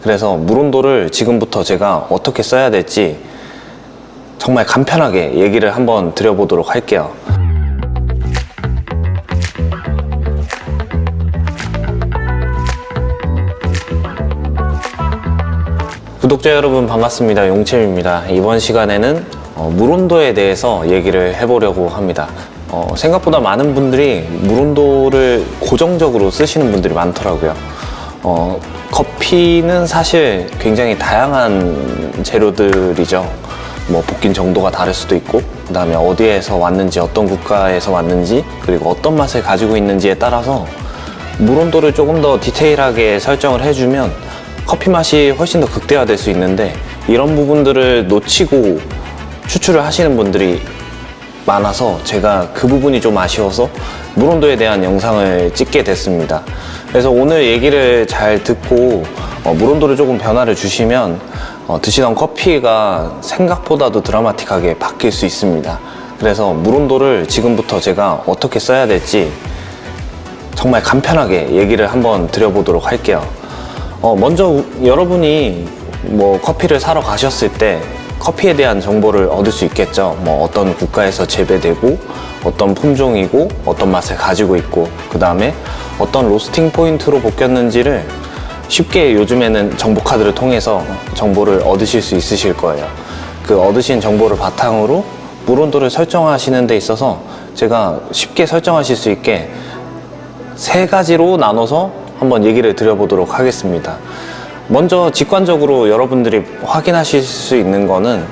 그래서 물 온도를 지금부터 제가 어떻게 써야 될지 정말 간편하게 얘기를 한번 드려보도록 할게요. 구독자 여러분 반갑습니다. 용채입니다. 이번 시간에는 물 온도에 대해서 얘기를 해보려고 합니다. 생각보다 많은 분들이 물 온도를 고정적으로 쓰시는 분들이 많더라고요. 커피는 사실 굉장히 다양한 재료들이죠. 뭐 볶인 정도가 다를 수도 있고, 그 다음에 어디에서 왔는지, 어떤 국가에서 왔는지, 그리고 어떤 맛을 가지고 있는지에 따라서 물 온도를 조금 더 디테일하게 설정을 해주면 커피 맛이 훨씬 더 극대화될 수 있는데, 이런 부분들을 놓치고 추출을 하시는 분들이 많아서 제가 그 부분이 좀 아쉬워서 물 온도에 대한 영상을 찍게 됐습니다. 그래서 오늘 얘기를 잘 듣고 물 온도를 조금 변화를 주시면 드시던 커피가 생각보다도 드라마틱하게 바뀔 수 있습니다. 그래서 물 온도를 지금부터 제가 어떻게 써야 될지 정말 간편하게 얘기를 한번 드려보도록 할게요. 먼저 여러분이 뭐 커피를 사러 가셨을 때 커피에 대한 정보를 얻을 수 있겠죠. 뭐 어떤 국가에서 재배되고, 어떤 품종이고, 어떤 맛을 가지고 있고, 그 다음에 어떤 로스팅 포인트로 볶였는지를 쉽게 요즘에는 정보카드를 통해서 정보를 얻으실 수 있으실 거예요. 그 얻으신 정보를 바탕으로 물 온도를 설정하시는 데 있어서 제가 쉽게 설정하실 수 있게 세 가지로 나눠서 한번 얘기를 드려보도록 하겠습니다. 먼저 직관적으로 여러분들이 확인하실 수 있는 거는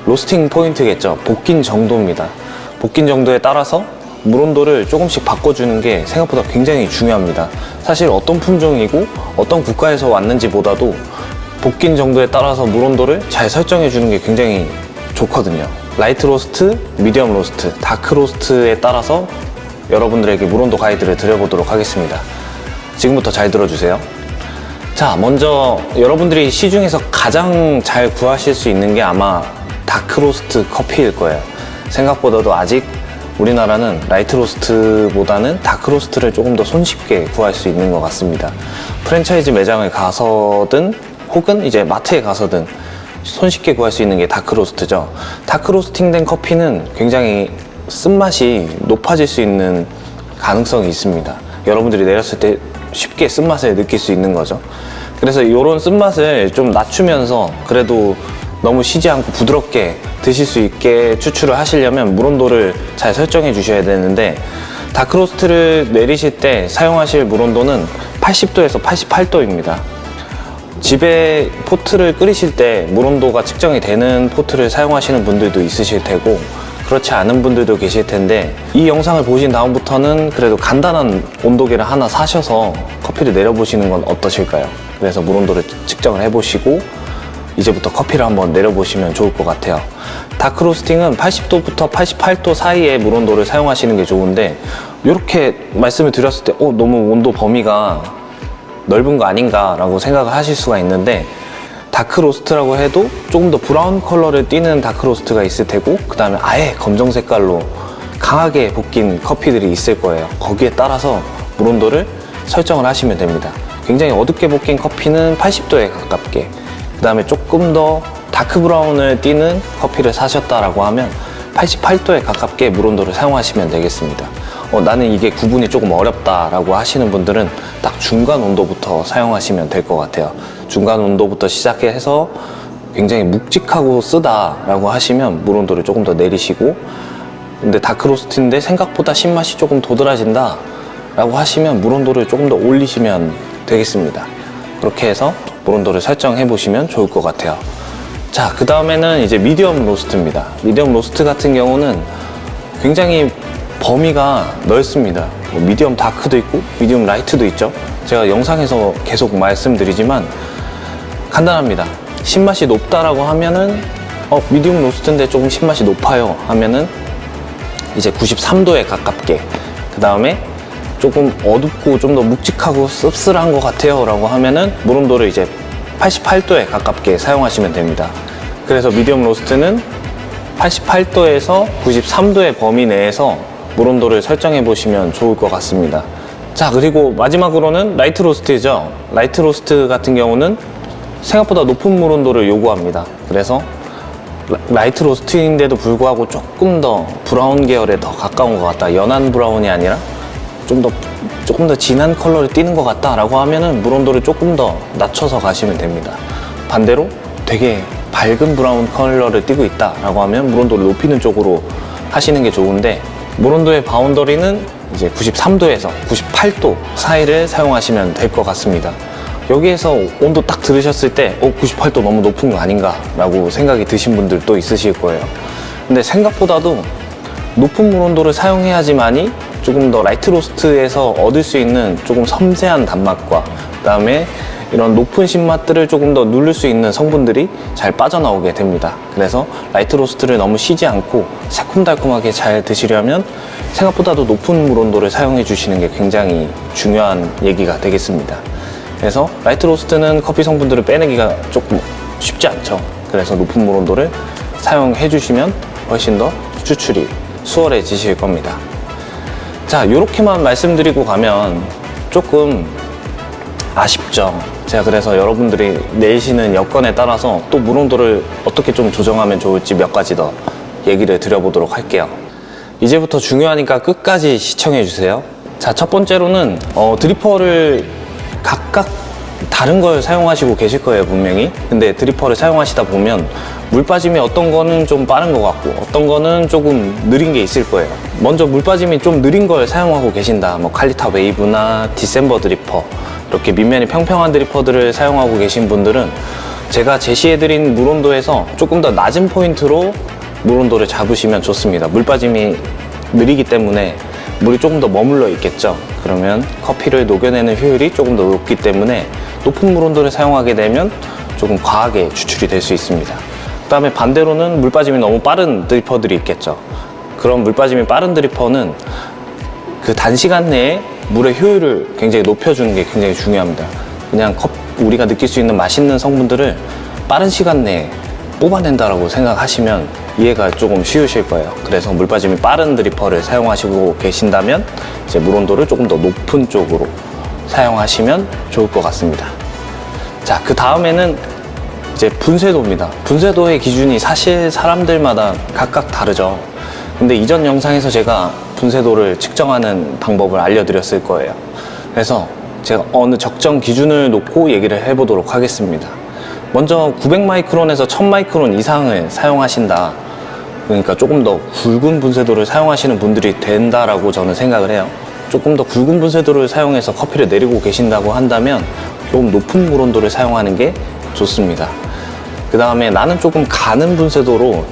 로스팅 포인트겠죠. 볶인 정도입니다. 볶인 정도에 따라서 물 온도를 조금씩 바꿔주는 게 생각보다 굉장히 중요합니다. 사실 어떤 품종이고 어떤 국가에서 왔는지 보다도 볶인 정도에 따라서 물 온도를 잘 설정해 주는 게 굉장히 좋거든요. 라이트 로스트, 미디엄 로스트, 다크 로스트에 따라서 여러분들에게 물 온도 가이드를 드려보도록 하겠습니다. 지금부터 잘 들어주세요. 자, 먼저 여러분들이 시중에서 가장 잘 구하실 수 있는 게 아마 다크 로스트 커피일 거예요. 생각보다도 아직 우리나라는 라이트 로스트보다는 다크 로스트를 조금 더 손쉽게 구할 수 있는 것 같습니다. 프랜차이즈 매장을 가서든 혹은 이제 마트에 가서든 손쉽게 구할 수 있는 게 다크 로스트죠. 다크 로스팅된 커피는 굉장히 쓴맛이 높아질 수 있는 가능성이 있습니다. 여러분들이 내렸을 때 쉽게 쓴맛을 느낄 수 있는 거죠. 그래서 이런 쓴맛을 좀 낮추면서 그래도 너무 쉬지 않고 부드럽게 드실 수 있게 추출을 하시려면 물 온도를 잘 설정해 주셔야 되는데, 다크로스트를 내리실 때 사용하실 물 온도는 80도에서 88도입니다. 집에 포트를 끓이실 때 물 온도가 측정이 되는 포트를 사용하시는 분들도 있으실 테고, 그렇지 않은 분들도 계실 텐데, 이 영상을 보신 다음부터는 그래도 간단한 온도계를 하나 사셔서 커피를 내려보시는 건 어떠실까요? 그래서 물 온도를 측정을 해보시고 이제부터 커피를 한번 내려보시면 좋을 것 같아요. 다크 로스팅은 80도부터 88도 사이의 물 온도를 사용하시는 게 좋은데, 이렇게 말씀을 드렸을 때 너무 온도 범위가 넓은 거 아닌가 라고 생각을 하실 수가 있는데, 다크 로스트라고 해도 조금 더 브라운 컬러를 띠는 다크 로스트가 있을 테고, 그 다음에 아예 검정 색깔로 강하게 볶인 커피들이 있을 거예요. 거기에 따라서 물 온도를 설정을 하시면 됩니다. 굉장히 어둡게 볶인 커피는 80도에 가깝게, 그 다음에 조금 더 다크 브라운을 띠는 커피를 사셨다라고 하면 88도에 가깝게 물 온도를 사용하시면 되겠습니다. 나는 이게 구분이 조금 어렵다라고 하시는 분들은 딱 중간 온도부터 사용하시면 될 것 같아요. 중간 온도부터 시작해서 굉장히 묵직하고 쓰다라고 하시면 물 온도를 조금 더 내리시고, 근데 다크로스트인데 생각보다 신맛이 조금 도드라진다 라고 하시면 물 온도를 조금 더 올리시면 되겠습니다. 그렇게 해서 물 온도를 설정해 보시면 좋을 것 같아요. 자, 그 다음에는 이제 미디엄 로스트입니다. 미디엄 로스트 같은 경우는 굉장히 범위가 넓습니다. 미디엄 다크도 있고 미디엄 라이트도 있죠. 제가 영상에서 계속 말씀드리지만 간단합니다. 신맛이 높다라고 하면은 미디엄 로스트인데 조금 신맛이 높아요 하면은 이제 93도에 가깝게, 그 다음에 조금 어둡고 좀 더 묵직하고 씁쓸한 것 같아요 라고 하면은 물 온도를 이제 88도에 가깝게 사용하시면 됩니다. 그래서 미디엄 로스트는 88도에서 93도의 범위 내에서 물 온도를 설정해 보시면 좋을 것 같습니다. 자, 그리고 마지막으로는 라이트 로스트죠. 라이트 로스트 같은 경우는 생각보다 높은 물 온도를 요구합니다. 그래서 라이트 로스트인데도 불구하고 조금 더 브라운 계열에 더 가까운 것 같다, 연한 브라운이 아니라 조금 더 진한 컬러를 띠는 것 같다 라고 하면은 물 온도를 조금 더 낮춰서 가시면 됩니다. 반대로 되게 밝은 브라운 컬러를 띠고 있다 라고 하면 물 온도를 높이는 쪽으로 하시는 게 좋은데, 물 온도의 바운더리는 이제 93도에서 98도 사이를 사용하시면 될 것 같습니다. 여기에서 온도 딱 들으셨을 때 98도 너무 높은 거 아닌가 라고 생각이 드신 분들도 있으실 거예요. 근데 생각보다도 높은 물 온도를 사용해야지만이 조금 더 라이트 로스트에서 얻을 수 있는 조금 섬세한 단맛과 그 다음에 이런 높은 신맛들을 조금 더 누를 수 있는 성분들이 잘 빠져나오게 됩니다. 그래서 라이트 로스트를 너무 쉬지 않고 새콤달콤하게 잘 드시려면 생각보다도 높은 물 온도를 사용해 주시는 게 굉장히 중요한 얘기가 되겠습니다. 그래서 라이트 로스트는 커피 성분들을 빼내기가 조금 쉽지 않죠. 그래서 높은 물 온도를 사용해 주시면 훨씬 더 추출이 수월해지실 겁니다. 자, 이렇게만 말씀드리고 가면 조금 아쉽죠. 제가 그래서 여러분들이 내시는 여건에 따라서 또 물 온도를 어떻게 좀 조정하면 좋을지 몇 가지 더 얘기를 드려보도록 할게요. 이제부터 중요하니까 끝까지 시청해 주세요. 자, 첫 번째로는 드리퍼를 각각 다른 걸 사용하시고 계실 거예요, 분명히. 근데 드리퍼를 사용하시다 보면 물 빠짐이 어떤 거는 좀 빠른 것 같고 어떤 거는 조금 느린 게 있을 거예요. 먼저 물 빠짐이 좀 느린 걸 사용하고 계신다, 뭐 칼리타 웨이브나 디셈버 드리퍼, 이렇게 밑면이 평평한 드리퍼들을 사용하고 계신 분들은 제가 제시해드린 물 온도에서 조금 더 낮은 포인트로 물 온도를 잡으시면 좋습니다. 물 빠짐이 느리기 때문에 물이 조금 더 머물러 있겠죠. 그러면 커피를 녹여내는 효율이 조금 더 높기 때문에 높은 물 온도를 사용하게 되면 조금 과하게 추출이 될 수 있습니다. 그 다음에 반대로는 물 빠짐이 너무 빠른 드리퍼들이 있겠죠. 그런 물 빠짐이 빠른 드리퍼는 그 단시간 내에 물의 효율을 굉장히 높여주는 게 굉장히 중요합니다. 그냥 우리가 느낄 수 있는 맛있는 성분들을 빠른 시간 내에 뽑아낸다라고 생각하시면 이해가 조금 쉬우실 거예요. 그래서 물 빠짐이 빠른 드리퍼를 사용하시고 계신다면 이제 물 온도를 조금 더 높은 쪽으로 사용하시면 좋을 것 같습니다. 자, 그 다음에는 이제 분쇄도입니다. 분쇄도의 기준이 사실 사람들마다 각각 다르죠. 근데 이전 영상에서 제가 분쇄도를 측정하는 방법을 알려드렸을 거예요. 그래서 제가 어느 적정 기준을 놓고 얘기를 해보도록 하겠습니다. 먼저 900마이크론에서 1000마이크론 이상을 사용하신다, 그러니까 조금 더 굵은 분쇄도를 사용하시는 분들이 된다라고 저는 생각을 해요. 조금 더 굵은 분쇄도를 사용해서 커피를 내리고 계신다고 한다면 조금 높은 물 온도를 사용하는 게 좋습니다. 그 다음에 나는 조금 가는 분쇄도로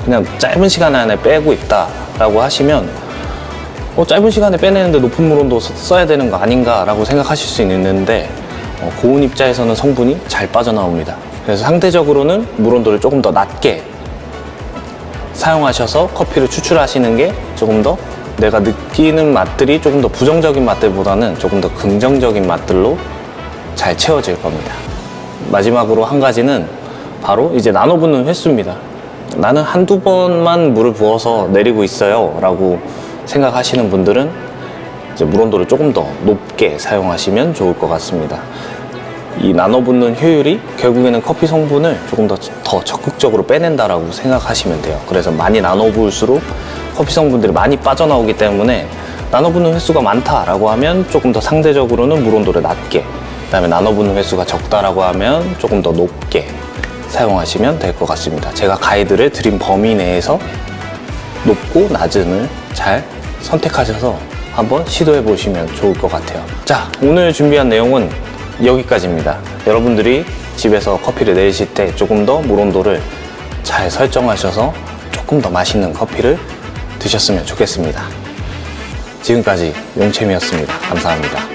그냥 짧은 시간 안에 빼고 있다 라고 하시면 짧은 시간에 빼내는데 높은 물 온도 써야 되는 거 아닌가 라고 생각하실 수 있는데 고온 입자에서는 성분이 잘 빠져나옵니다. 그래서 상대적으로는 물 온도를 조금 더 낮게 사용하셔서 커피를 추출하시는 게 조금 더 내가 느끼는 맛들이 조금 더 부정적인 맛들보다는 조금 더 긍정적인 맛들로 잘 채워질 겁니다. 마지막으로 한 가지는 바로 이제 나눠 붓는 횟수입니다. 나는 한두 번만 물을 부어서 내리고 있어요 라고 생각하시는 분들은 이제 물 온도를 조금 더 높게 사용하시면 좋을 것 같습니다. 이 나눠 붓는 효율이 결국에는 커피 성분을 조금 더 적극적으로 빼낸다라고 생각하시면 돼요. 그래서 많이 나눠 부을수록 커피 성분들이 많이 빠져나오기 때문에 나눠 붓는 횟수가 많다라고 하면 조금 더 상대적으로는 물 온도를 낮게, 그 다음에 나눠 붓는 횟수가 적다라고 하면 조금 더 높게 사용하시면 될 것 같습니다. 제가 가이드를 드린 범위 내에서 높고 낮은을 잘 선택하셔서 한번 시도해 보시면 좋을 것 같아요. 자, 오늘 준비한 내용은 여기까지입니다. 여러분들이 집에서 커피를 내리실 때 조금 더 물 온도를 잘 설정하셔서 조금 더 맛있는 커피를 드셨으면 좋겠습니다. 지금까지 용채미였습니다. 감사합니다.